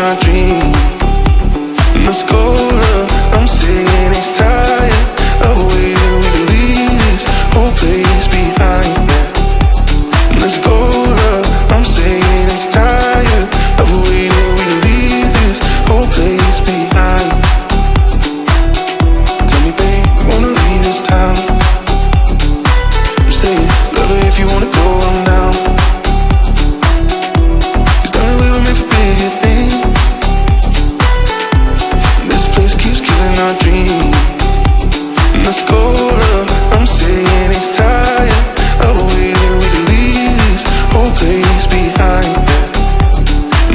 our dream. Let's go, love. I'm saying it's tired of waiting. We can leave this whole place behind. Yeah. Let's go, love. I'm saying it's tired of waiting. We can leave this whole place behind. Tell me, babe, you wanna leave this town? I'm saying, love her if you wanna go on down. Cause darling, we were meant for bigger things. This place keeps killing our dreams. Let's go, love. I'm saying it's tired of waiting. We can leave this whole place behind. Yeah.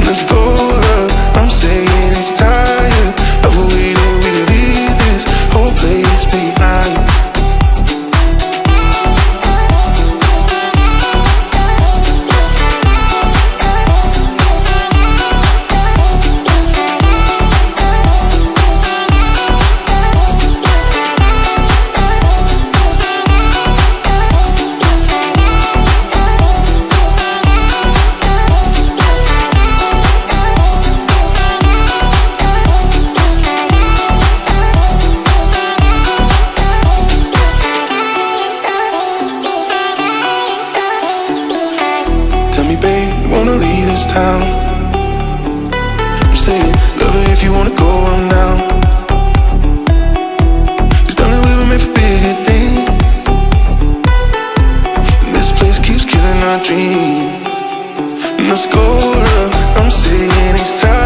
Let's go, love. I'm saying it's tired of waiting. We can leave this whole place behind. Tell me, babe, you wanna leave this town? I'm saying, love her if you wanna go on down. Cause darling, we were made for bigger things. And this place keeps killing our dreams. Let's go, love. I'm saying it's time.